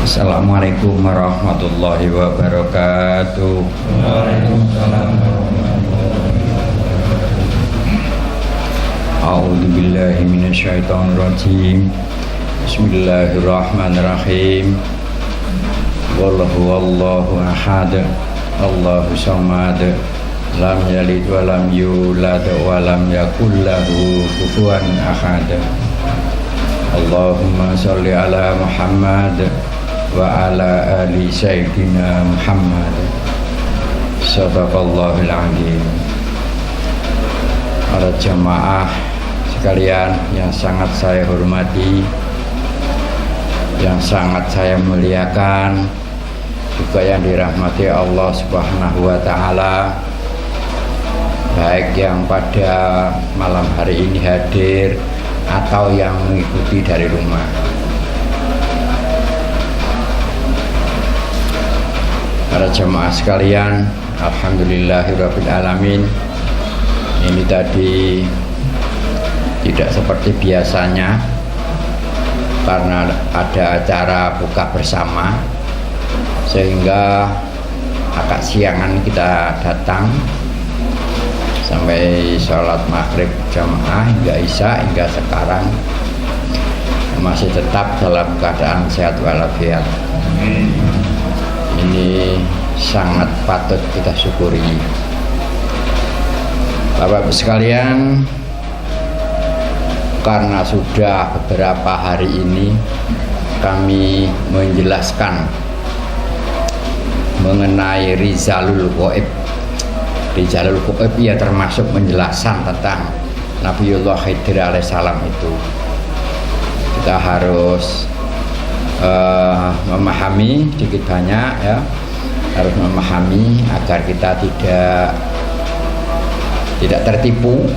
Assalamualaikum warahmatullahi wabarakatuh. Waalaikumsalam. A'udzu billahi minasyaitonir rajim. Bismillahirrahmanirrahim. Wallahu ahad. Allahu samad. Lam yalid wa lam yulad wa lam yakul lahu kufuwan ahad. Allahumma sholli ala Muhammad wa ala ali sayyidina Muhammad. Sadaqallahul azim. Para jamaah sekalian yang sangat saya hormati, yang sangat saya muliakan, juga yang dirahmati Allah Subhanahu wa taala, baik yang pada malam hari ini hadir atau yang mengikuti dari rumah. Para jemaah sekalian, alhamdulillahirabbil alamin. Ini tadi tidak seperti biasanya karena ada acara buka bersama, sehingga agak siangan kita datang sampai sholat maghrib jamaah hingga isya, hingga sekarang masih tetap dalam keadaan sehat walafiat. Ini sangat patut kita syukuri. Bapak-Ibu sekalian, karena sudah beberapa hari ini kami menjelaskan mengenai Rizalul Ghaib. Rizalul Ghaib ya termasuk penjelasan tentang Nabiullah Khidir alaihissalam itu. Kita harus memahami sedikit banyak, ya, harus memahami agar kita tidak tertipu.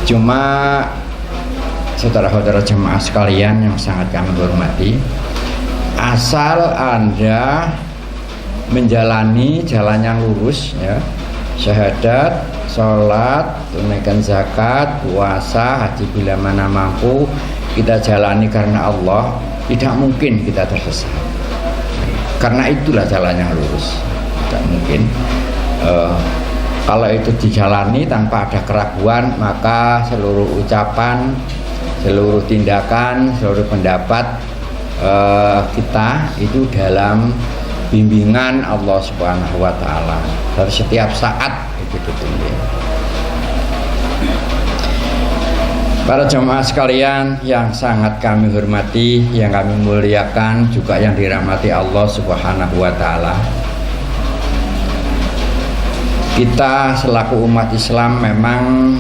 Cuma saudara-saudara jemaah sekalian yang sangat kami hormati, asal Anda menjalani jalan yang lurus, ya, syahadat, sholat, tunaikan zakat, puasa, haji bila mana mampu, kita jalani karena Allah, tidak mungkin kita tersesat. Karena itulah jalan yang lurus. Tidak mungkin kalau itu dijalani tanpa ada keraguan, maka seluruh ucapan, seluruh tindakan, seluruh pendapat kita itu dalam bimbingan Allah Subhanahu wa taala dari setiap saat itu. Para jemaah sekalian yang sangat kami hormati, yang kami muliakan, juga yang dirahmati Allah Subhanahu wa taala. Kita selaku umat Islam memang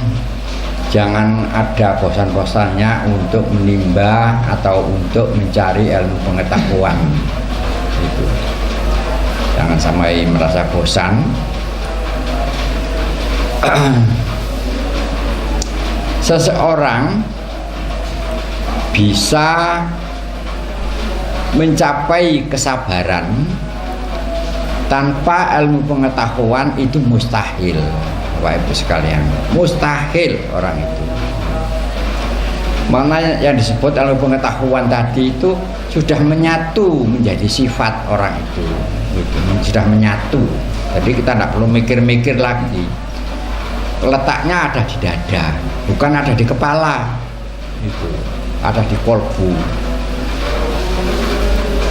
jangan ada bosan-bosannya untuk menimba atau untuk mencari ilmu pengetahuan. Itu. Jangan sampai merasa bosan. Seseorang bisa mencapai kesabaran tanpa ilmu pengetahuan itu mustahil, Bapak Ibu sekalian. Mustahil orang itu. Mana yang disebut ilmu pengetahuan tadi itu sudah menyatu menjadi sifat orang itu, gitu. Sudah menyatu. Jadi kita tidak perlu mikir-mikir lagi. Letaknya ada di dada, bukan ada di kepala, itu ada di kolbu.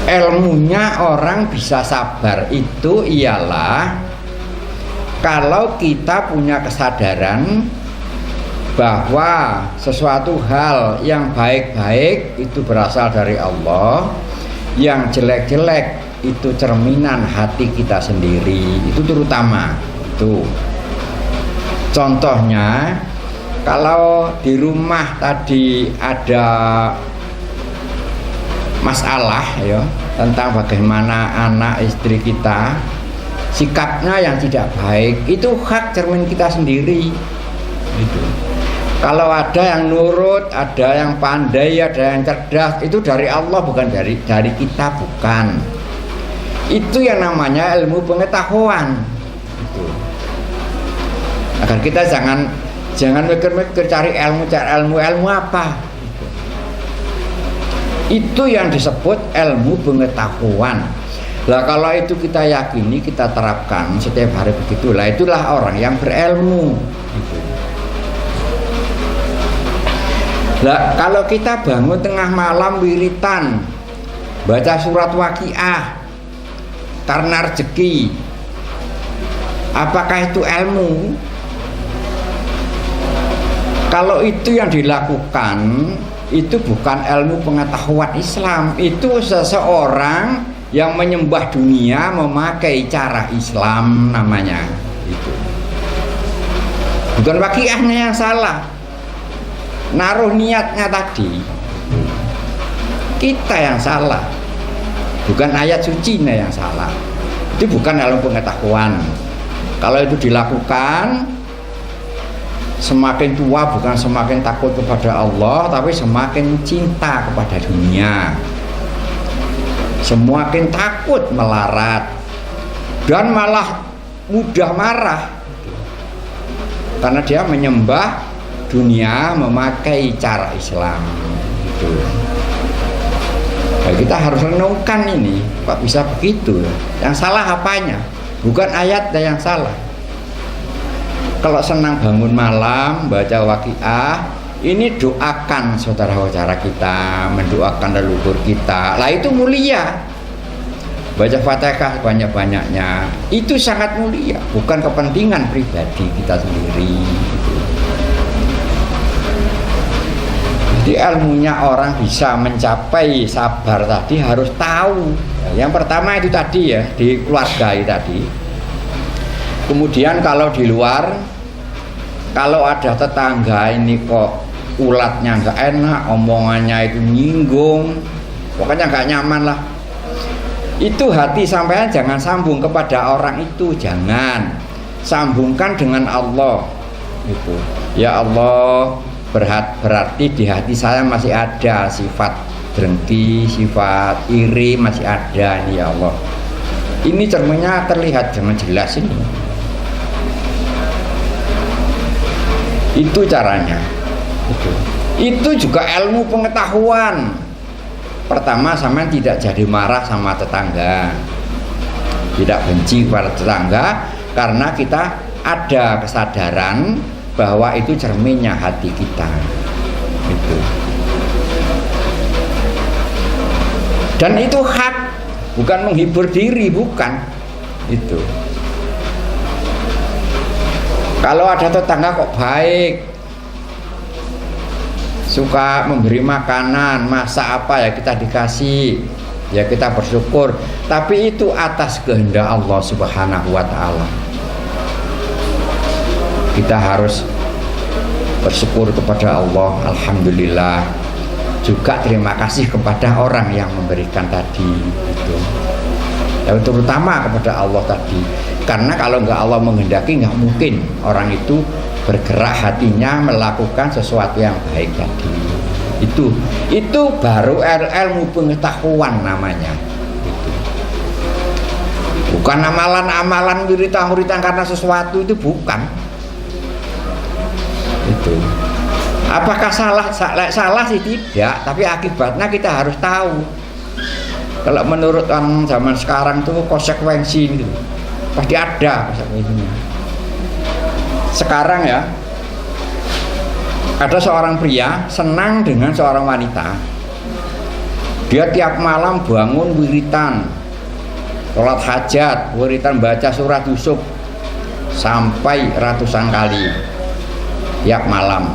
Ilmunya orang bisa sabar itu ialah kalau kita punya kesadaran bahwa sesuatu hal yang baik-baik itu berasal dari Allah, yang jelek-jelek itu cerminan hati kita sendiri, itu terutama itu. Contohnya, kalau di rumah tadi ada masalah, ya, tentang bagaimana anak istri kita sikapnya yang tidak baik, itu hak cermin kita sendiri. Gitu. Kalau ada yang nurut, ada yang pandai, ada yang cerdas, itu dari Allah, bukan dari kita, bukan. Itu yang namanya ilmu pengetahuan. Gitu. Agar kita jangan mikir-mikir cari ilmu apa. Itu yang disebut ilmu pengetahuan. Lah kalau itu kita yakini, kita terapkan setiap hari begitulah, itulah orang yang berilmu gitu. Lah kalau kita bangun tengah malam wiritan baca surat Waqiah karena rezeki, apakah itu ilmu? Kalau itu yang dilakukan, itu bukan ilmu pengetahuan Islam, itu seseorang yang menyembah dunia memakai cara Islam namanya itu. Bukan waqiahnya yang salah, naruh niatnya tadi kita yang salah, bukan ayat sucinya yang salah. Itu bukan ilmu pengetahuan. Kalau itu dilakukan, semakin tua bukan semakin takut kepada Allah, tapi semakin cinta kepada dunia, semakin takut melarat, dan malah mudah marah karena dia menyembah dunia memakai cara Islam gitu. Nah, kita harus renungkan ini, kok bisa begitu? Yang salah apanya? Bukan ayatnya yang salah. Kalau senang bangun malam baca Waqiah, ini doakan saudara-saudara kita, mendoakan leluhur kita. Lah itu mulia. Baca Fatihah banyak-banyaknya, itu sangat mulia, bukan kepentingan pribadi kita sendiri gitu. Jadi ilmunya orang bisa mencapai sabar tadi harus tahu. Yang pertama itu tadi ya, di keluarga itu tadi. Kemudian kalau di luar, kalau ada tetangga ini kok ulatnya nggak enak, omongannya itu nyinggung, pokoknya nggak nyaman lah, itu hati sampean jangan sambung kepada orang itu, jangan sambungkan dengan Allah itu. Ya Allah, berarti di hati saya masih ada sifat dengki, sifat iri masih ada nih ya Allah. Ini cerminnya terlihat dengan jelas ini. Itu caranya. Itu juga ilmu pengetahuan. Pertama, sampean tidak jadi marah sama tetangga, tidak benci kepada tetangga, karena kita ada kesadaran bahwa itu cerminnya hati kita itu. Dan itu hak, bukan menghibur diri, bukan itu. Kalau ada tetangga kok baik, suka memberi makanan, masak apa ya kita dikasih, ya kita bersyukur. Tapi itu atas kehendak Allah Subhanahu wa ta'ala. Kita harus bersyukur kepada Allah, alhamdulillah. Juga terima kasih kepada orang yang memberikan tadi itu. Ya, terutama kepada Allah tadi. Karena kalau nggak Allah menghendaki, nggak mungkin orang itu bergerak hatinya melakukan sesuatu yang baik tadi. Itu baru ilmu pengetahuan namanya. Itu. Bukan amalan-amalan wiritan karena sesuatu, itu bukan. Itu. Apakah salah? Salah sih tidak, tapi akibatnya kita harus tahu. Kalau menurut orang zaman sekarang tuh konsekuensi gitu, pasti ada konsekuensinya. Sekarang ya, ada seorang pria senang dengan seorang wanita. Dia tiap malam bangun wiritan, sholat hajat, wiritan baca surat Yusuf sampai ratusan kali tiap malam,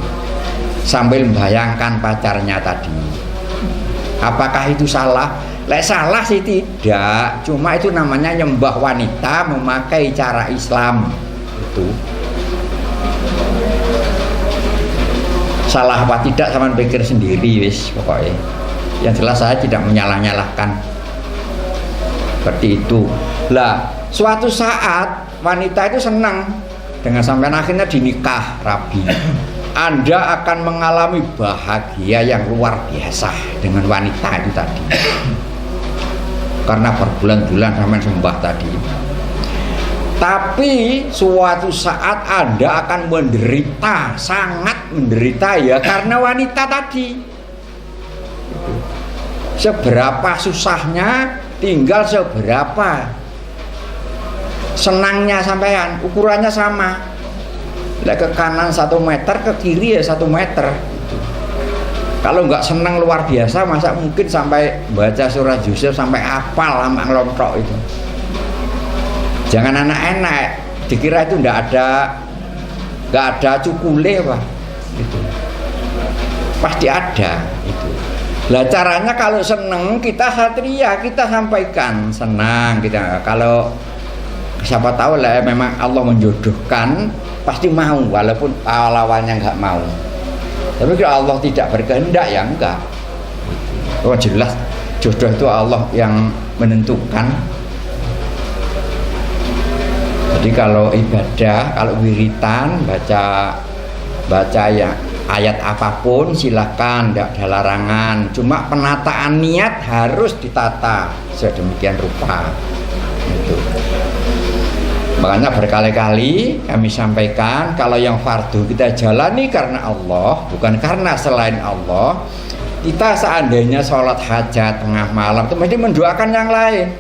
sambil membayangkan pacarnya tadi. Apakah itu salah? Salah sih tidak, cuma itu namanya nyembah wanita memakai cara Islam. Itu salah apa tidak sama pikir sendiri wis pokoknya. Yang jelas saya tidak menyalah-nyalahkan seperti itu. Lah suatu saat wanita itu senang dengan sampean, akhirnya dinikah rabi. Anda akan mengalami bahagia yang luar biasa dengan wanita itu tadi. Karena berbulan-bulan sampean sembah tadi. Tapi suatu saat Anda akan menderita, sangat menderita ya, karena wanita tadi. seberapa susahnya tinggal seberapa senangnya sampean, ukurannya sama. Lek ke kanan 1 meter, ke kiri ya 1 meter. Kalau nggak senang luar biasa, masa mungkin sampai baca surah Yusuf sampai hafal sama ngelontok itu. Jangan anak-anak dikira itu nggak ada cukule apa gitu. Pasti ada itu. Lah caranya kalau seneng kita satria, kita sampaikan senang kita. Kalau siapa tahu lah memang Allah menjodohkan, pasti mau walaupun awal-awalnya nggak mau. Tapi kalau Allah tidak berkehendak ya enggak. Oh jelas jodoh itu Allah yang menentukan. Jadi kalau ibadah, kalau wiritan, baca ya ayat apapun silakan, tidak ada larangan. Cuma penataan niat harus ditata sedemikian rupa. Itu. Makanya berkali-kali kami sampaikan kalau yang fardu kita jalani karena Allah, bukan karena selain Allah. Kita seandainya sholat hajat tengah malam itu mesti mendoakan yang lain,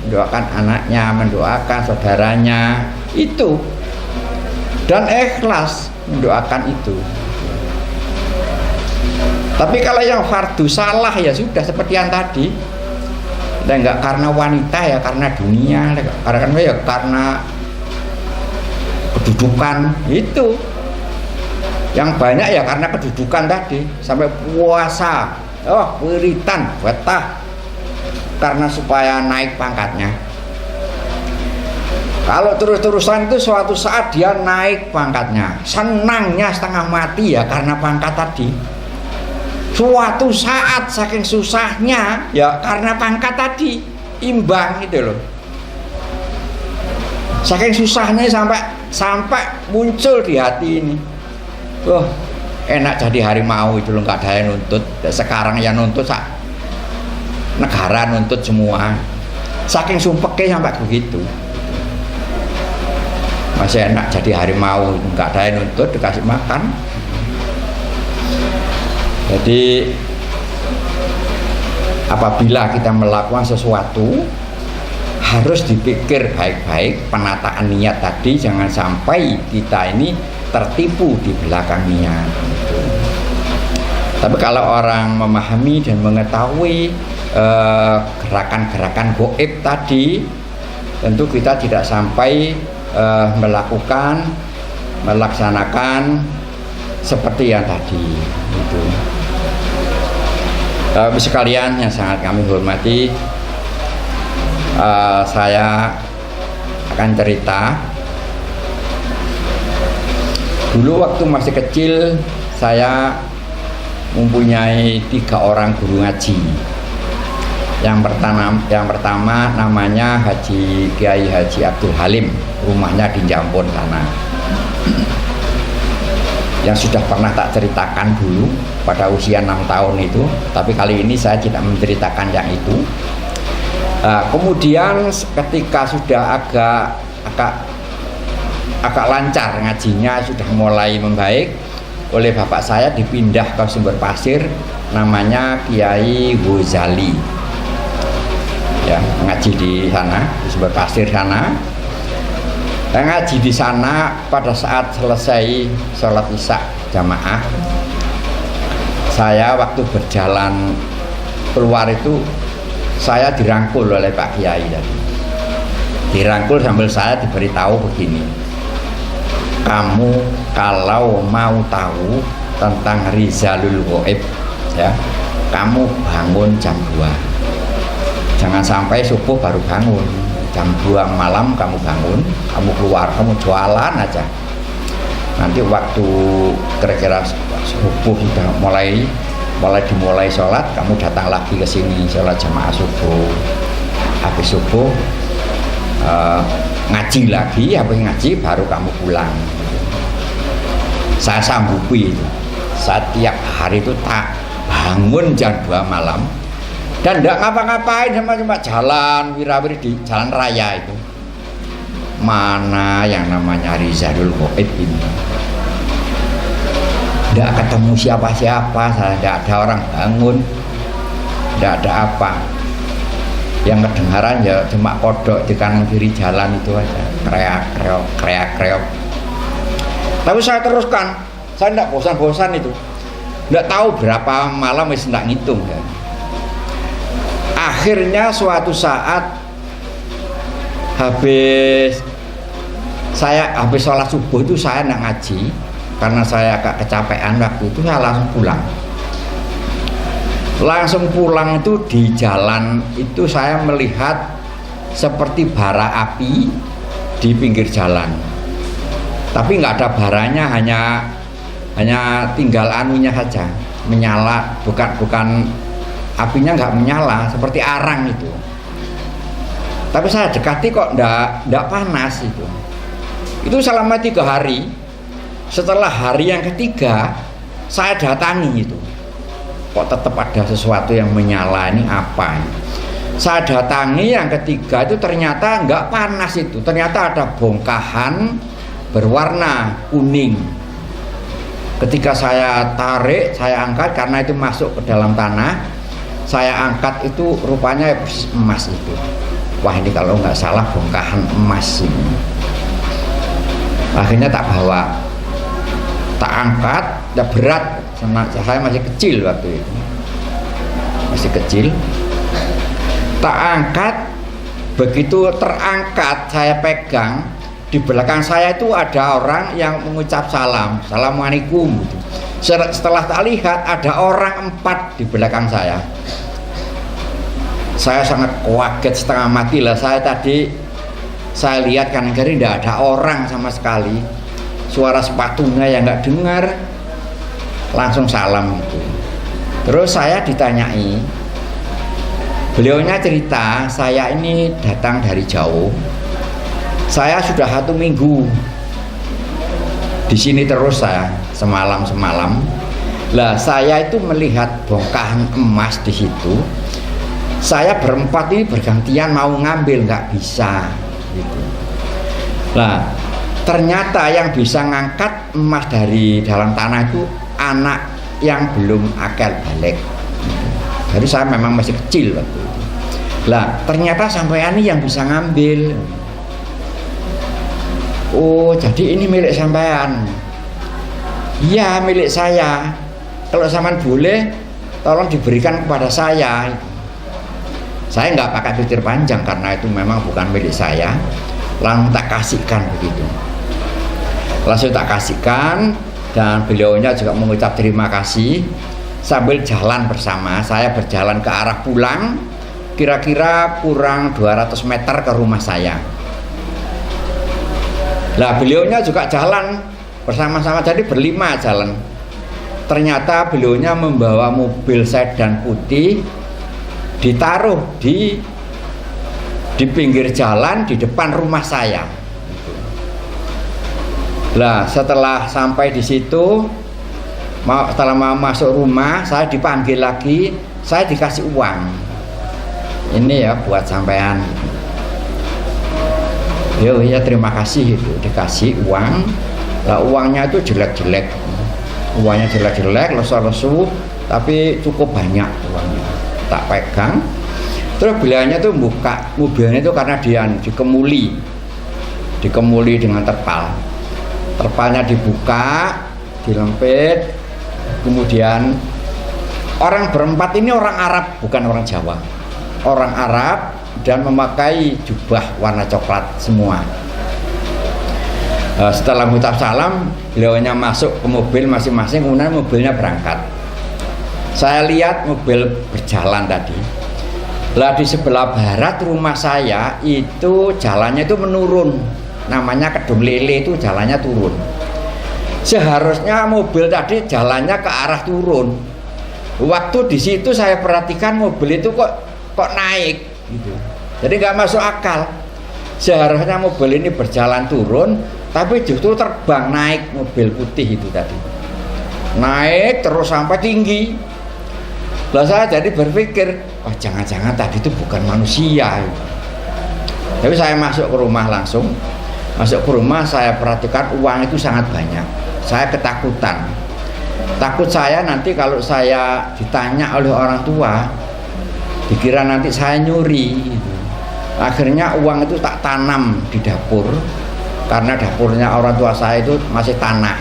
mendoakan anaknya, mendoakan saudaranya itu, dan ikhlas mendoakan itu. Tapi kalau yang fardu salah ya sudah seperti yang tadi. Dan enggak karena wanita ya karena dunia, karena kedudukan itu. Yang banyak ya karena kedudukan tadi, sampai puasa, wiritan, betah karena supaya naik pangkatnya. Kalau terus-terusan itu suatu saat dia naik pangkatnya, senangnya setengah mati ya karena pangkat tadi. Suatu saat saking susahnya ya karena pangkat tadi, imbang gitu loh. Saking susahnya sampai muncul di hati ini, enak jadi harimau itu loh, nggak ada yang nuntut. Sekarang yang nuntut negara nuntut semua. Saking sumpeknya sampai begitu. Masih enak jadi harimau, nggak ada yang nuntut, dikasih makan. Jadi apabila kita melakukan sesuatu harus dipikir baik-baik, penataan niat tadi, jangan sampai kita ini tertipu di belakang niat. Tapi kalau orang memahami dan mengetahui gerakan-gerakan goib tadi, tentu kita tidak sampai melaksanakan seperti yang tadi itu. Sekalian yang sangat kami hormati, saya akan cerita. Dulu waktu masih kecil saya mempunyai 3 orang guru ngaji. Yang pertama namanya Kiai Haji Abdul Halim, rumahnya di Jampon sana. Yang sudah pernah tak ceritakan dulu pada usia 6 tahun itu, tapi kali ini saya tidak menceritakan yang itu. Kemudian ketika sudah agak lancar ngajinya, sudah mulai membaik, oleh bapak saya dipindah ke Sumber Pasir, namanya Kiai Ghazali. Ya, ngaji di sana, di Sumber Pasir sana. Ngaji di sana pada saat selesai sholat isya jamaah, saya waktu berjalan keluar itu saya dirangkul oleh Pak Kiai tadi. Dirangkul sambil saya diberitahu begini, kamu kalau mau tahu tentang Rizalul Ghaib ya, kamu bangun jam 2, jangan sampai subuh baru bangun. Jam 2 malam kamu bangun, kamu keluar, kamu jualan aja. Nanti waktu kira-kira subuh sudah mulai dimulai sholat, kamu datang lagi ke sini sholat jamaah subuh. Habis subuh ngaji lagi, habis ngaji baru kamu pulang. Saya sanggupi itu. Setiap hari itu tak bangun jam 2 malam. Dan tidak ngapa-ngapain, cuma jalan wirawiri di jalan raya itu. Mana yang namanya Rizalul Ghaib ini? Tidak ketemu siapa-siapa, tidak ada orang bangun. tidak ada apa. Yang kedengaran ya cuma kodok di kanan kiri jalan itu aja, kreak-kreok. Tapi saya teruskan, saya tidak bosan-bosan itu. Tidak tahu berapa malam wis tidak ngitung ya. Akhirnya suatu saat habis sholat subuh itu saya tidak ngaji karena saya agak kecapean waktu itu, saya langsung pulang itu di jalan itu saya melihat seperti bara api di pinggir jalan, tapi nggak ada baranya, hanya tinggal anunya saja menyala, bukan apinya nggak menyala seperti arang itu. Tapi saya dekati kok nggak panas itu selama 3 hari. Setelah hari yang ketiga saya datangi itu, kok tetap ada sesuatu yang menyala, ini apa ini? Saya datangi yang ketiga itu ternyata nggak panas itu, ternyata ada bongkahan berwarna kuning. Ketika saya tarik, saya angkat karena itu masuk ke dalam tanah, saya angkat itu rupanya emas itu. Wah, ini kalau nggak salah bongkahan emas ini. Akhirnya tak bawa, tak angkat, udah berat, saya masih kecil waktu itu, masih kecil. Tak angkat, begitu terangkat saya pegang, di belakang saya itu ada orang yang mengucap salam, assalamualaikum gitu. Setelah tak lihat ada orang 4 di belakang saya. Saya sangat kaget, setengah mati lah. Saya lihat kanan kiri tidak ada orang sama sekali. Suara sepatunya yang nggak dengar, langsung salam itu. Terus saya ditanyai, beliaunya cerita, saya ini datang dari jauh. Saya sudah 1 minggu di sini terus, saya semalam. Lah saya itu melihat bongkahan emas di situ. Saya berempat ini bergantian mau ngambil, nggak bisa gitu. Nah, ternyata yang bisa ngangkat emas dari dalam tanah itu anak yang belum akal balik. Jadi saya memang masih kecil waktu itu. Lah, ternyata sampean ini yang bisa ngambil. Oh, jadi ini milik sampean. Iya, milik saya. Kalau sampean boleh, tolong diberikan kepada saya. Saya nggak pakai pikir panjang karena itu memang bukan milik saya. Langsung tak kasihkan begitu. Langsung tak kasihkan, dan beliaunya juga mengucap terima kasih. Sambil jalan bersama, saya berjalan ke arah pulang, kira-kira kurang 200 meter ke rumah saya. Lah beliaunya juga jalan bersama-sama, jadi berlima jalan. Ternyata beliaunya membawa mobil sedan putih, ditaruh di pinggir jalan di depan rumah saya. Lah setelah sampai di situ, setelah mau masuk rumah, saya dipanggil lagi, saya dikasih uang. Ini ya buat sampean. Yo ya terima kasih, itu dikasih uang. Lah uangnya itu jelek-jelek, lesu-lesu, tapi cukup banyak uangnya. Tak pegang, terus beliaunya tuh buka mobilnya itu karena dia dikemuli dengan terpalnya dibuka, dilempit, kemudian orang berempat ini orang Arab, bukan orang Jawa, orang Arab, dan memakai jubah warna coklat semua. Setelah mengucap salam, beliaunya masuk ke mobil masing-masing, kemudian mobilnya berangkat. Saya lihat mobil berjalan tadi. Lah di sebelah barat rumah saya itu jalannya itu menurun, namanya Kedung Lele, itu jalannya turun. Seharusnya mobil tadi jalannya ke arah turun. Waktu di situ saya perhatikan mobil itu kok naik gitu. Jadi nggak masuk akal. Seharusnya mobil ini berjalan turun, tapi justru terbang naik, mobil putih itu tadi. Naik terus sampai tinggi. Lah saya jadi berpikir, oh jangan-jangan tadi itu bukan manusia. Tapi saya masuk ke rumah langsung. Masuk ke rumah saya perhatikan uang itu sangat banyak. Saya ketakutan. Takut saya nanti kalau saya ditanya oleh orang tua, dikira nanti saya nyuri gitu. Akhirnya uang itu tak tanam di dapur, karena dapurnya orang tua saya itu masih tanah,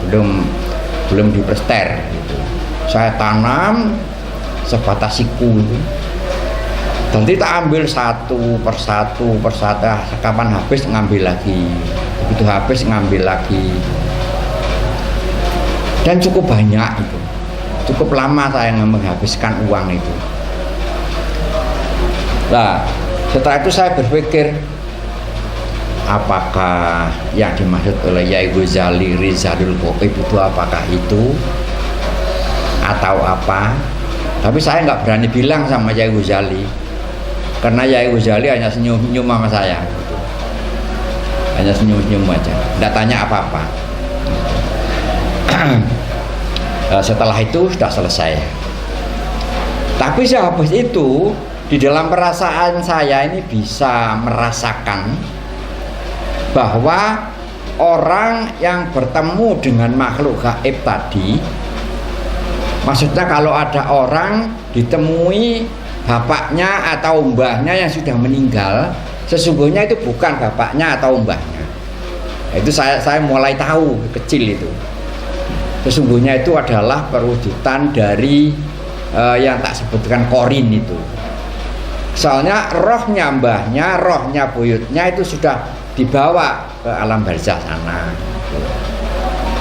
belum diplester gitu. Saya tanam sebatas siku itu. Nanti tak ambil satu persatu, kapan habis ngambil lagi, begitu habis ngambil lagi, dan cukup banyak itu, cukup lama saya menghabiskan uang itu. Nah, setelah itu saya berpikir, apakah yang dimaksud oleh Yai Ghazali Rizalul Ghaib itu apakah itu atau apa? Tapi saya nggak berani bilang sama Yai Ghazali, karena Yai Ghazali hanya senyum-senyum sama saya gitu. Hanya senyum-senyum aja, nggak tanya apa-apa. Setelah itu sudah selesai. Tapi sehabis itu, di dalam perasaan saya ini bisa merasakan bahwa orang yang bertemu dengan makhluk gaib tadi, maksudnya kalau ada orang ditemui bapaknya atau mbahnya yang sudah meninggal, sesungguhnya itu bukan bapaknya atau mbahnya. Itu saya mulai tahu kecil itu. Sesungguhnya itu adalah perwujudan dari yang tak sebutkan korin itu. Soalnya rohnya mbahnya, rohnya buyutnya itu sudah dibawa ke alam barzah sana.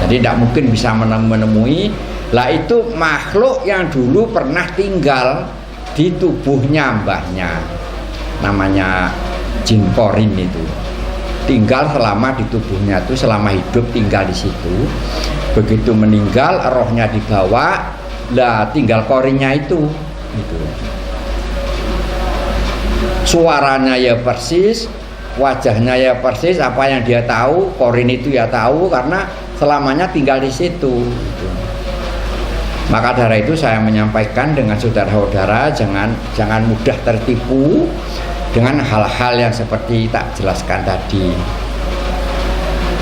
Jadi tidak mungkin bisa menemui. Lah itu makhluk yang dulu pernah tinggal di tubuhnya mbahnya, namanya jin korin itu. Tinggal selama di tubuhnya itu, selama hidup tinggal di situ. Begitu meninggal, rohnya dibawa, lah tinggal korinnya itu. Gitu. Suaranya ya persis, wajahnya ya persis, apa yang dia tahu, korin itu ya tahu, karena selamanya tinggal di situ. Gitu. Maka dari itu saya menyampaikan dengan saudara-saudara, jangan mudah tertipu dengan hal-hal yang seperti tak jelaskan tadi,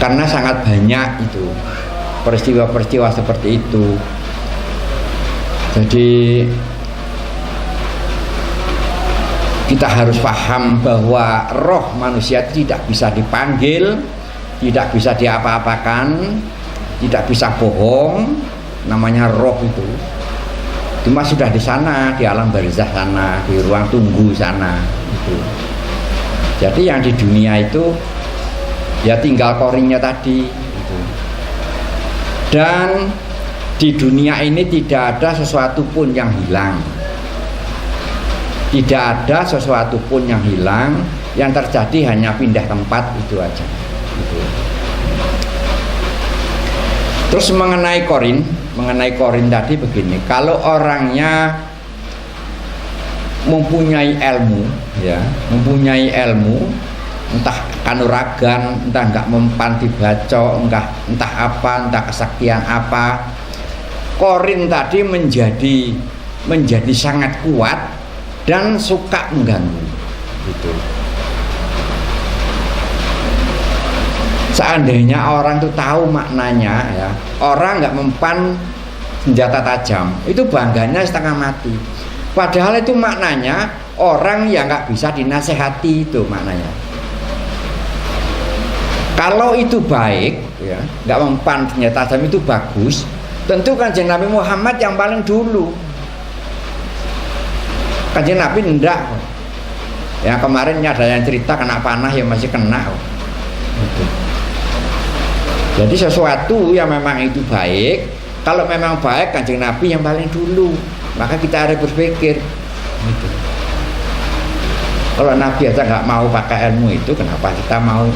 karena sangat banyak itu peristiwa-peristiwa seperti itu. Jadi kita harus paham bahwa roh manusia tidak bisa dipanggil, tidak bisa diapa-apakan, tidak bisa bohong. Namanya roh itu cuma sudah di sana, di alam barzah sana, di ruang tunggu sana itu. Jadi yang di dunia itu ya tinggal korinnya tadi itu. Dan di dunia ini tidak ada sesuatu pun yang hilang. Tidak ada sesuatu pun yang hilang, yang terjadi hanya pindah tempat, itu aja gitu. Terus mengenai korin tadi begini, kalau orangnya mempunyai ilmu, ya, mempunyai ilmu, entah kanuragan, entah enggak mempan dibaca, entah apa, entah kesaktian apa, korin tadi menjadi sangat kuat dan suka mengganggu gitu. Seandainya orang itu tahu maknanya, ya, orang nggak mempan senjata tajam, itu bangganya setengah mati. Padahal itu maknanya orang yang nggak bisa dinasehati, itu maknanya. Kalau itu baik, ya, nggak mempan senjata tajam itu bagus, tentu Kanjeng Nabi Muhammad yang paling dulu. Kanjeng Nabi enggak. Ya kemarin ada yang cerita kena panah, ya masih kena. Gitu. Jadi sesuatu yang memang itu baik, kalau memang baik Kanjeng Nabi yang paling dulu, maka kita harus berpikir gitu. Kalau Nabi aja nggak mau pakai ilmu itu, kenapa kita mau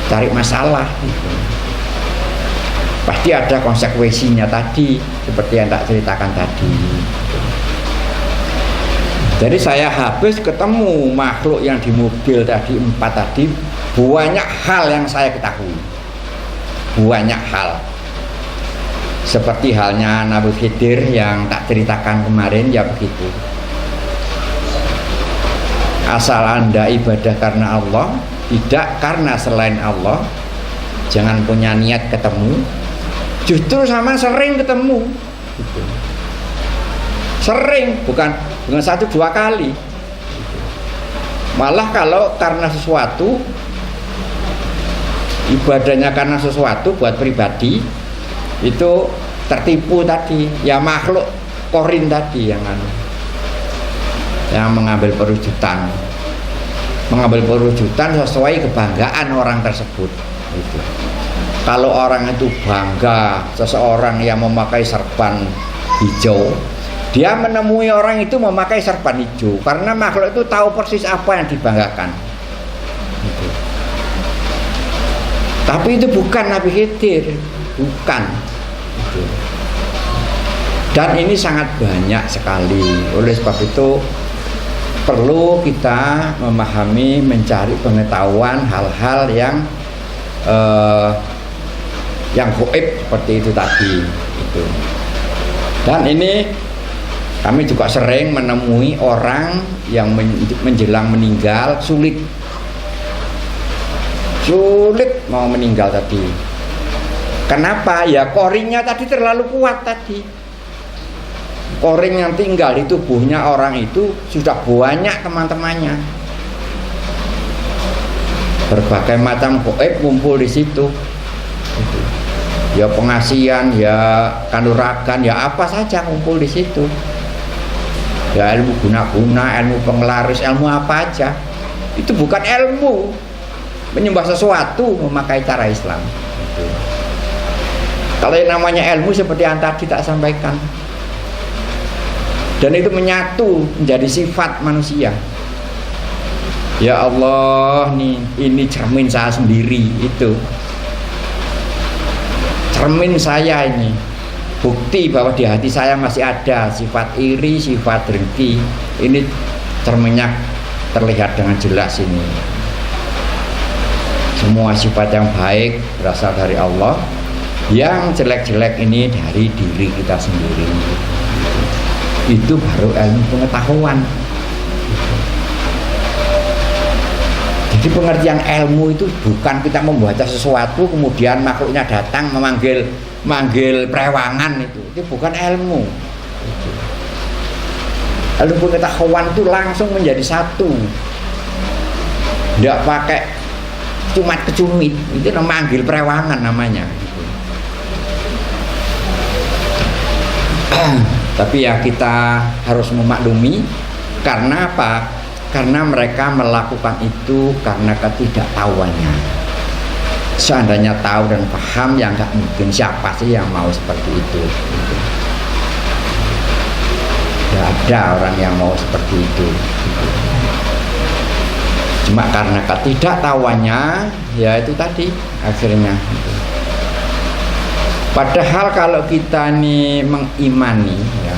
cari masalah gitu. Pasti ada konsekuensinya tadi, seperti yang tak ceritakan tadi. Jadi saya habis ketemu makhluk yang di mobil tadi, 4 tadi, banyak hal yang saya ketahui. Banyak hal, seperti halnya Nabi Khidir yang tak ceritakan kemarin, ya begitu. Asal Anda ibadah karena Allah, tidak karena selain Allah, jangan punya niat ketemu. Justru sama sering ketemu gitu. Sering, bukan dengan 1-2 kali. Malah kalau karena sesuatu, ibadahnya karena sesuatu buat pribadi, itu tertipu tadi, ya makhluk korin tadi yang mengambil perwujudan sesuai kebanggaan orang tersebut. Gitu. Kalau orang itu bangga seseorang yang memakai serban hijau, dia menemui orang itu memakai serban hijau karena makhluk itu tahu persis apa yang dibanggakan. Gitu. Tapi itu bukan Nabi Khidir, bukan. Gitu. Dan ini sangat banyak sekali. Oleh sebab itu perlu kita memahami, mencari pengetahuan hal-hal yang gaib seperti itu tadi. Gitu. Dan ini kami juga sering menemui orang yang menjelang meninggal sulit mau meninggal tadi. Kenapa? Ya koringnya tadi terlalu kuat tadi. Koring yang tinggal di tubuhnya orang itu sudah banyak teman-temannya. Berbagai macam gaib kumpul di situ. Ya pengasihan, ya kanuragan, ya apa saja kumpul di situ. Ya ilmu guna-guna, ilmu penglaris, ilmu apa aja. Itu bukan ilmu menyembah sesuatu memakai cara Islam. Kalau yang namanya ilmu seperti yang tadi tak sampaikan, dan itu menyatu menjadi sifat manusia. Ya Allah, nih ini cermin saya sendiri, itu cermin saya ini, bukti bahwa di hati saya masih ada sifat iri, sifat dengki. Ini cerminnya terlihat dengan jelas ini. Semua sifat yang baik berasal dari Allah, yang jelek-jelek ini dari diri kita sendiri. Itu baru ilmu pengetahuan. Jadi pengertian ilmu itu bukan kita membaca sesuatu kemudian makhluknya datang memanggil prewangan, itu bukan ilmu. Ilmu pengetahuan itu langsung menjadi satu, tidak pakai cumat-kecumit, itu memanggil prewangan namanya. Tapi ya kita harus memaklumi. Karena apa? Karena mereka melakukan itu karena ketidaktahuannya. Seandainya tahu dan paham, ya nggak mungkin. Siapa sih yang mau seperti itu? Tidak ada orang yang mau seperti itu. Cuma karena ketidaktahuannya, ya itu tadi akhirnya. Padahal kalau kita ini mengimani, ya,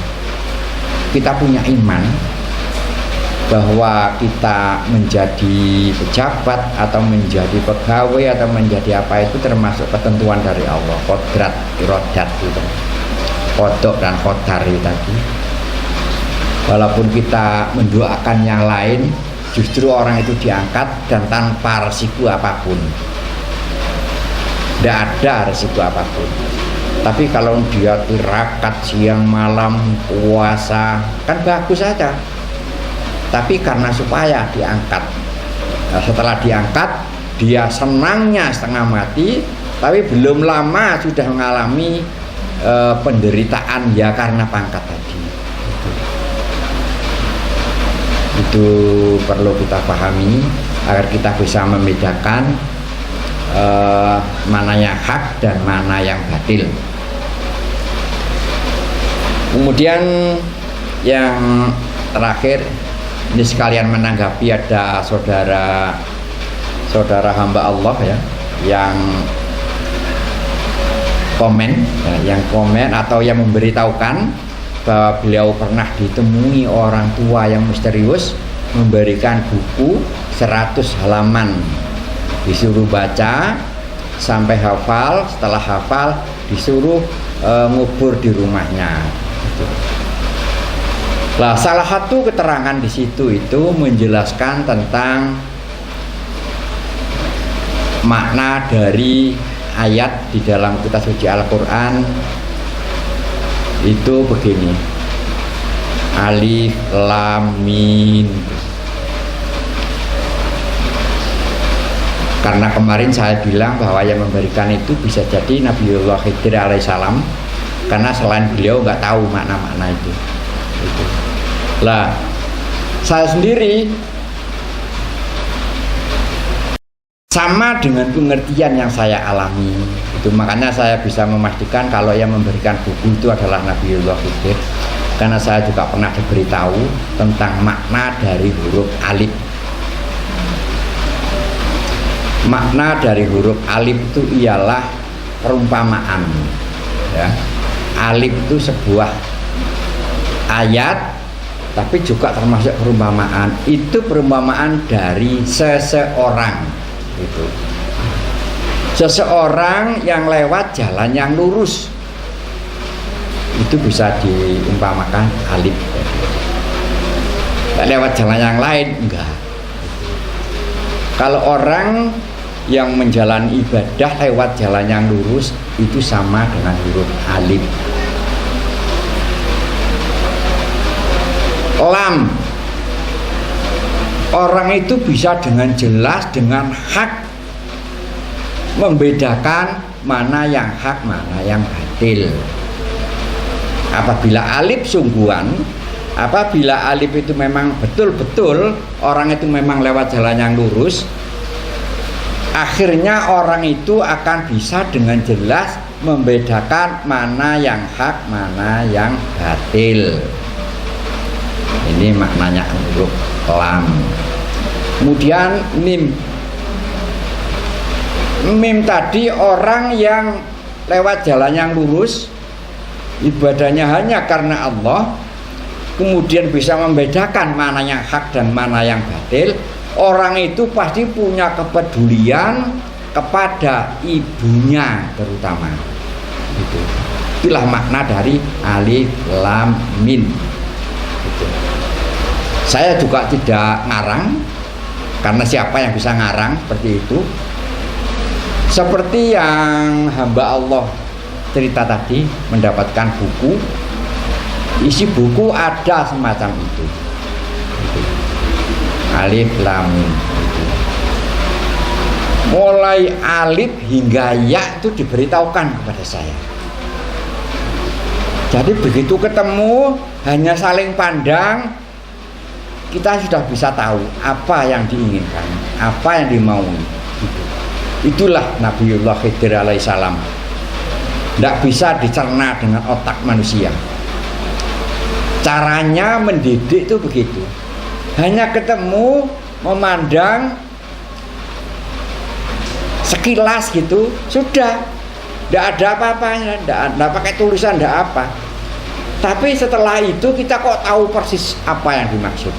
kita punya iman bahwa kita menjadi pejabat atau menjadi pegawai atau menjadi apa, itu termasuk ketentuan dari Allah. Kodrat, irodat itu, kodok dan kodar itu tadi. Walaupun kita mendoakan yang lain, justru orang itu diangkat dan tanpa resiko apapun. Tidak ada resiko apapun. Tapi kalau dia tirakat siang malam puasa, kan bagus saja. Tapi karena supaya diangkat, nah, setelah diangkat dia senangnya setengah mati, tapi belum lama sudah mengalami penderitaan ya karena pangkat tadi. Itu perlu kita pahami agar kita bisa membedakan mana yang hak dan mana yang batil. Kemudian yang terakhir, ini sekalian menanggapi ada saudara hamba Allah ya yang komen, ya, yang komen atau yang memberitahukan bahwa beliau pernah ditemui orang tua yang misterius memberikan buku 100 halaman, disuruh baca sampai hafal. Setelah hafal disuruh ngubur di rumahnya. Nah, salah satu keterangan di situ itu menjelaskan tentang makna dari ayat di dalam kitab suci Al-Quran itu begini. Alif lam mim. Karena kemarin saya bilang bahwa yang memberikan itu bisa jadi Nabiullah Khidir alaihissalam, karena selain beliau nggak tahu makna-makna itu. Lah, saya sendiri sama dengan pengertian yang saya alami itu, makanya saya bisa memastikan kalau yang memberikan buku itu adalah Nabiullah Khidir, karena saya juga pernah diberitahu tentang makna dari huruf alif. Makna dari huruf alif itu ialah perumpamaan, ya. Alif itu sebuah ayat, tapi juga termasuk perumpamaan. Itu perumpamaan dari seseorang, gitu. Seseorang yang lewat jalan yang lurus, itu bisa diumpamakan alif. Lewat jalan yang lain enggak. Kalau orang yang menjalani ibadah lewat jalan yang lurus, itu sama dengan huruf alif. Lam, orang itu bisa dengan jelas, dengan hak membedakan mana yang hak, mana yang batil. Apabila alif sungguhan, apabila alif itu memang betul-betul orang itu memang lewat jalan yang lurus, akhirnya orang itu akan bisa dengan jelas membedakan mana yang hak, mana yang batil. Ini maknanya huruf lam. Kemudian mim. Mim tadi orang yang lewat jalan yang lurus, ibadahnya hanya karena Allah, kemudian bisa membedakan mana yang hak dan mana yang batil. Orang itu pasti punya kepedulian kepada ibunya terutama. Gitu. Itulah makna dari alif lam mim. Gitu. Saya juga tidak ngarang, karena siapa yang bisa ngarang seperti itu. Seperti yang hamba Allah cerita tadi, mendapatkan buku, isi buku ada semacam itu. Gitu. Alif lam mim. Mulai alif hingga ya itu diberitahukan kepada saya. Jadi begitu ketemu, hanya saling pandang, kita sudah bisa tahu apa yang diinginkan, apa yang dimaui. Itulah Nabiullah Khidir alaihissalam. Tidak bisa dicerna dengan otak manusia. Caranya mendidik itu begitu. Hanya ketemu, memandang sekilas gitu, sudah. Tidak ada apa-apanya, tidak pakai tulisan, tidak apa. Tapi setelah itu kita kok tahu persis apa yang dimaksud.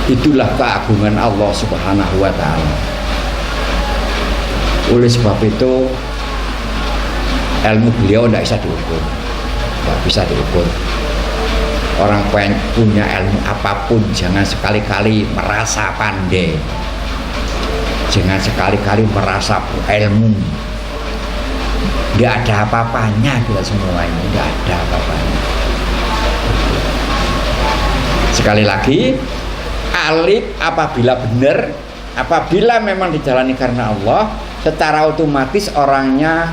Itulah keagungan Allah Subhanahu wa ta'ala. Oleh sebab itu ilmu beliau tidak bisa diukur, tidak bisa diukur. Orang punya ilmu apapun jangan sekali-kali merasa pandai, jangan sekali-kali merasa ilmu. Tidak ada apa-apanya kita semua ini, tidak ada apa-apanya. Sekali lagi, alif apabila benar, apabila memang dijalani karena Allah, secara otomatis orangnya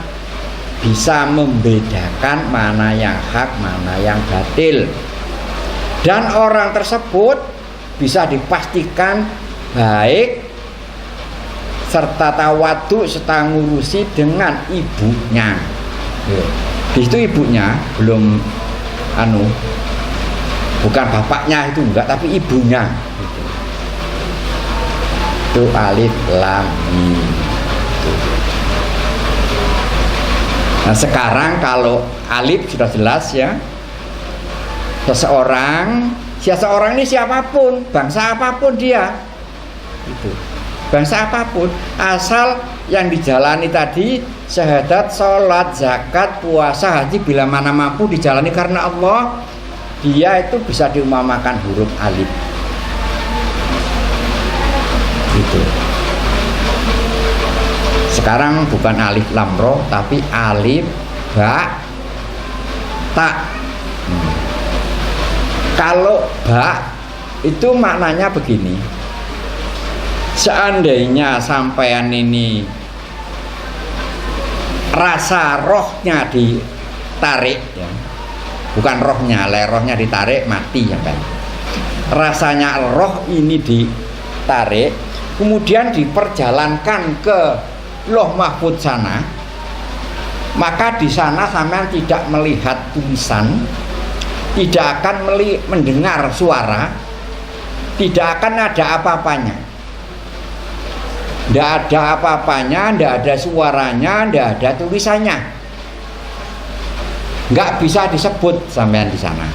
bisa membedakan mana yang hak, mana yang batil. Dan orang tersebut bisa dipastikan baik serta tawadu serta ngurusi dengan ibunya. Di situ ibunya belum bukan bapaknya itu enggak, tapi ibunya. Itu alif lam mim. Nah sekarang kalau alif sudah jelas ya, seseorang ini siapapun, bangsa apapun dia, itu bangsa apapun, asal yang dijalani tadi syahadat, sholat, zakat, puasa, haji, bila mana mampu dijalani karena Allah, dia itu bisa diumpamakan huruf alif. Gitu. Sekarang bukan alif lam ro, tapi alif ba ta. Kalau ba itu maknanya begini, seandainya sampean ini rasa rohnya ditarik ya, bukan rohnya, rohnya ditarik mati ya kan, rasanya roh ini ditarik kemudian diperjalankan ke Lauh Mahfudz sana, maka di sana sampean tidak melihat tulisan, tidak akan mendengar suara, tidak akan ada apa-apanya. Tidak ada apa-apanya, tidak ada suaranya, tidak ada tulisannya. Nggak bisa disebut sampean di sana.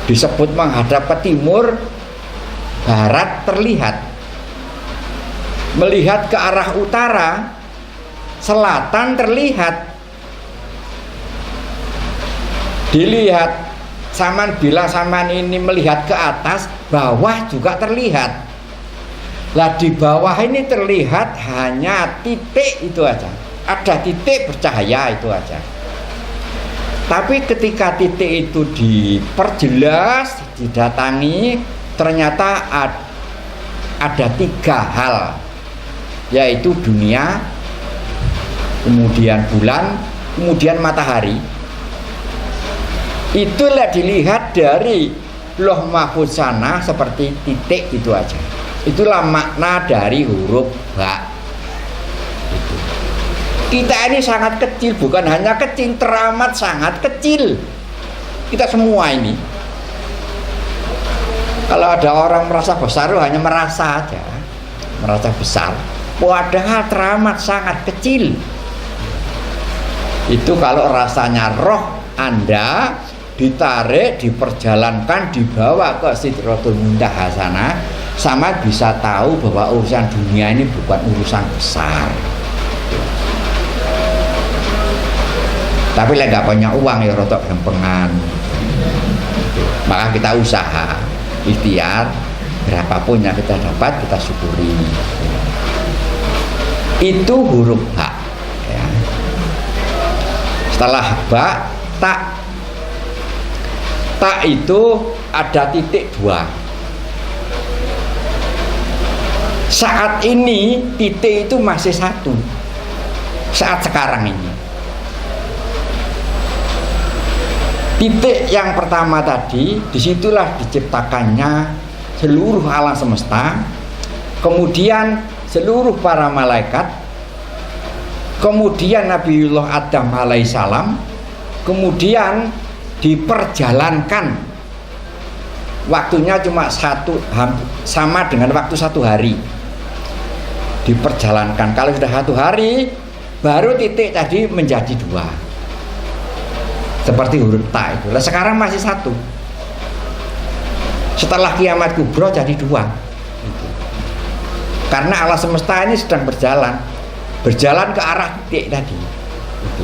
Disebut menghadap ke timur, barat terlihat. Melihat ke arah utara, selatan terlihat. Dilihat, saman bila saman ini melihat ke atas, bawah juga terlihat. Lah di bawah ini terlihat hanya titik itu aja. Ada titik bercahaya itu aja. Tapi ketika titik itu diperjelas, didatangi, ternyata ada 3 hal, yaitu dunia, kemudian bulan, kemudian matahari. Itulah dilihat dari Lauh Mahfudz sana seperti titik itu aja. Itulah makna dari huruf ba. Itu. Kita ini sangat kecil, bukan hanya kecil, teramat sangat kecil. Kita semua ini. Kalau ada orang merasa besar, hanya merasa aja, merasa besar. Padahal teramat sangat kecil. Itu kalau rasanya roh Anda ditarik, diperjalankan, dibawa ke Sidratul Muntaha sana, sama bisa tahu bahwa urusan dunia ini bukan urusan besar. Tapi lah nggak punya uang ya rotok gempengan. Maka kita usaha, ikhtiar, berapapun yang kita dapat kita syukuri. Itu huruf ba. Ya. Setelah ba, ta. Ta itu ada titik 2. Saat ini titik itu masih 1. Saat sekarang ini. Titik yang pertama tadi, disitulah diciptakannya seluruh alam semesta, kemudian seluruh para malaikat, kemudian Nabiullah Adam alaihissalam, kemudian diperjalankan. Waktunya cuma sama dengan waktu 1 hari. Diperjalankan. Kalau sudah 1 hari, baru titik tadi menjadi 2. Seperti huruf ta itu. Nah, sekarang masih 1. Setelah kiamat kubro jadi 2. Karena alam semesta ini sedang berjalan ke arah titik tadi. Itu.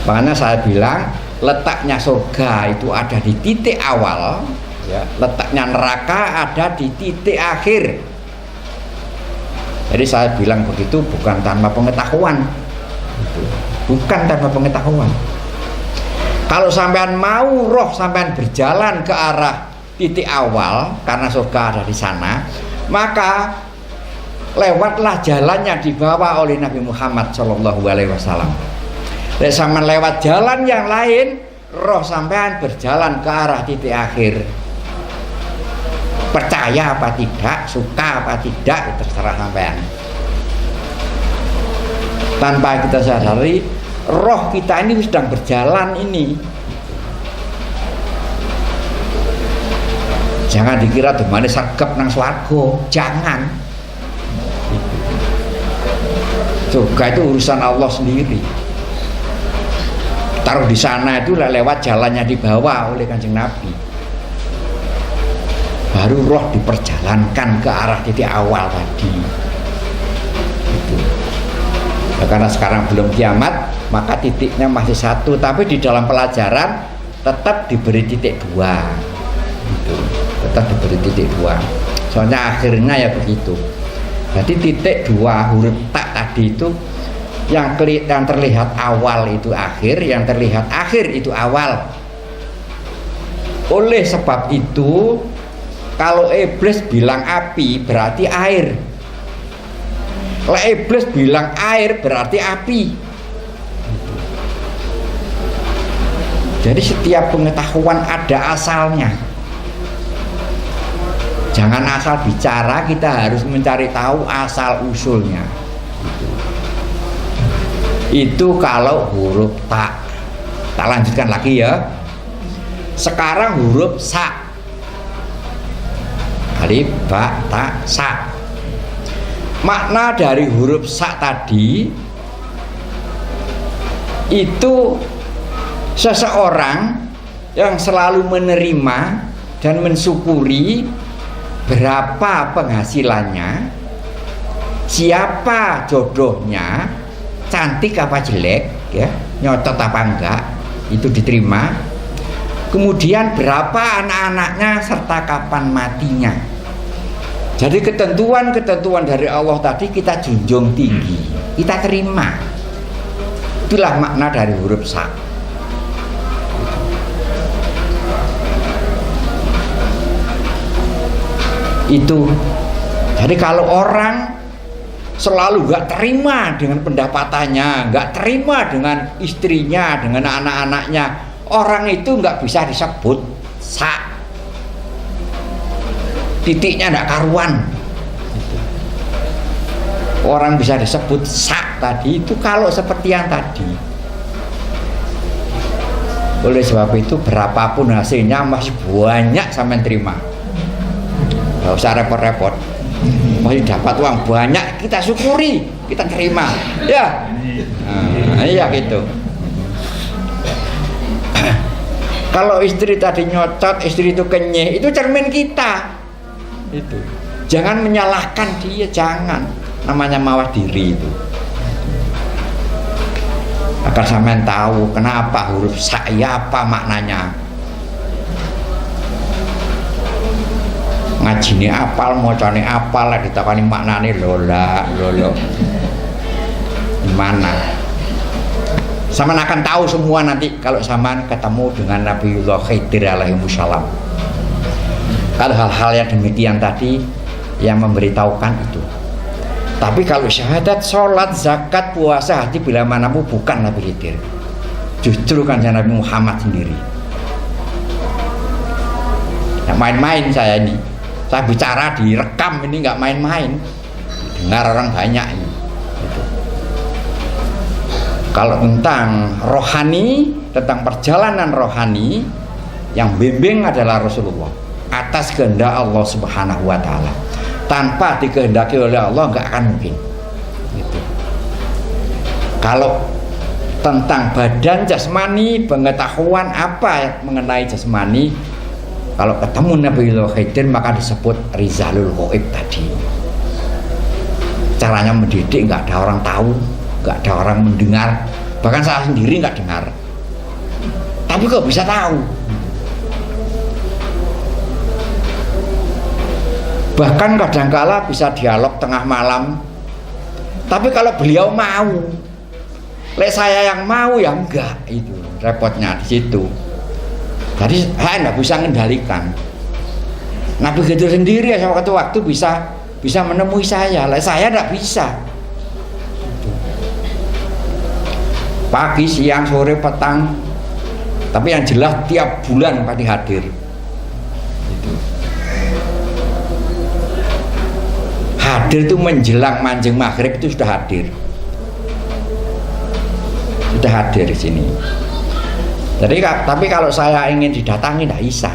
Makanya saya bilang letaknya surga itu ada di titik awal, ya. Letaknya neraka ada di titik akhir. Jadi saya bilang begitu bukan tanpa pengetahuan, bukan tanpa pengetahuan. Kalau sampean mau roh sampean berjalan ke arah titik awal karena surga ada di sana, maka lewatlah jalan yang dibawa oleh Nabi Muhammad SAW. Dan sampean lewat jalan yang lain, roh sampean berjalan ke arah titik akhir. Percaya apa tidak, suka apa tidak, terserah sampean. Tanpa kita sadari, roh kita ini sedang berjalan ini. Jangan dikira demane sagep nang swarga, jangan. Surga itu urusan Allah sendiri. Taruh di sana itu lewat jalannya dibawa oleh Kanjeng Nabi. Baru roh diperjalankan ke arah titik awal tadi. Itu. Nah, karena sekarang belum kiamat, maka titiknya masih 1, tapi di dalam pelajaran tetap diberi titik 2. Gitu. Tetap diberi titik 2. Soalnya akhirnya ya begitu. Jadi titik 2 huruf tak tadi itu yang terlihat awal itu akhir, yang terlihat akhir itu awal. Oleh sebab itu, kalau iblis bilang api berarti air. Kalau iblis bilang air berarti api. Jadi setiap pengetahuan ada asalnya. Jangan asal bicara, kita harus mencari tahu asal usulnya. Itu kalau huruf ta. Tak lanjutkan lagi ya. Sekarang huruf sa. Alif, ba, ta, sa. Makna dari huruf sa tadi itu seseorang yang selalu menerima dan mensyukuri berapa penghasilannya, siapa jodohnya, cantik apa jelek, ya, nyotot apa enggak, itu diterima. Kemudian berapa anak-anaknya serta kapan matinya. Jadi ketentuan-ketentuan dari Allah tadi kita junjung tinggi, kita terima. Itulah makna dari huruf sa. Itu. Jadi kalau orang selalu gak terima dengan pendapatannya, gak terima dengan istrinya, dengan anak-anaknya, orang itu gak bisa disebut sa. Titiknya gak karuan. Orang bisa disebut sa tadi itu kalau seperti yang tadi. Oleh sebab itu berapapun hasilnya masih banyak sampai terima. Gak usah repot-repot. Masih dapat uang banyak, kita syukuri, kita terima, ya. Iya gitu. Kalau istri tadi nyocot, istri itu kenyeh, itu cermin kita. Itu. Jangan menyalahkan dia, jangan. Namanya mawas diri itu. Agar sampean tahu kenapa huruf sa apa maknanya. Ngajine apal, mocane apal, lah ditakoni maknane lola. Gimana? Sama akan tahu semua nanti kalau sama ketemu dengan Nabiullah Khidir alaihissalam. Kalau hal-hal yang demikian tadi yang memberitahukan itu. Tapi kalau syahadat, sholat, zakat, puasa, hati bila manamu bukan Nabi Khidir. Justru kan Nabi Muhammad sendiri. Nah, main-main saya ini. Saya bicara direkam ini nggak main-main, dengar orang banyak ini. Gitu. Kalau tentang rohani, tentang perjalanan rohani, yang bimbing adalah Rasulullah atas kehendak Allah Subhanahu Wa Taala. Tanpa dikehendaki oleh Allah nggak akan mungkin. Gitu. Kalau tentang badan jasmani, pengetahuan apa mengenai jasmani, kalau ketemu Nabiullah Khidir maka disebut Rizalul Ghaib tadi. Caranya mendidik nggak ada orang tahu, nggak ada orang mendengar, bahkan saya sendiri nggak dengar. Tapi kok bisa tahu? Bahkan kadangkala bisa dialog tengah malam. Tapi kalau beliau mau, lek saya yang mau ya enggak, itu repotnya di situ. Jadi saya tidak bisa mengendalikan. Nabi Khidir sendiri ya waktu bisa menemui saya. Saya tidak bisa. Pagi, siang, sore, petang. Tapi yang jelas tiap bulan pasti hadir. Hadir itu menjelang manjing maghrib itu sudah hadir. Sudah hadir di sini. Jadi tapi kalau saya ingin didatangi tidak bisa.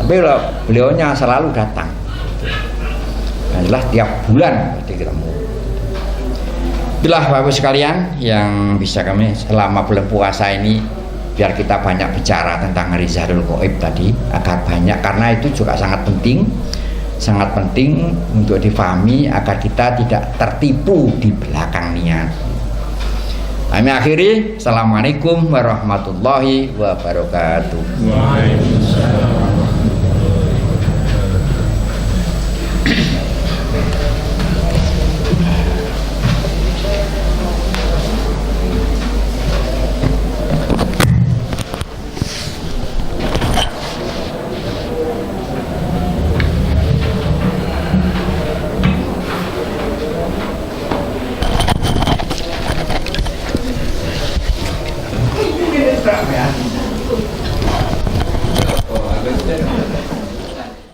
Tapi beliaunya selalu datang. Yang jelas tiap bulan pasti ketemu. Itulah Bapak sekalian yang bisa kami selama bulan puasa ini, biar kita banyak bicara tentang Rizalul Ghaib tadi agar banyak, karena itu juga sangat penting untuk difahami agar kita tidak tertipu di belakang niat. Kami akhiri. Assalamualaikum warahmatullahi wabarakatuh. Waalaikumsalam.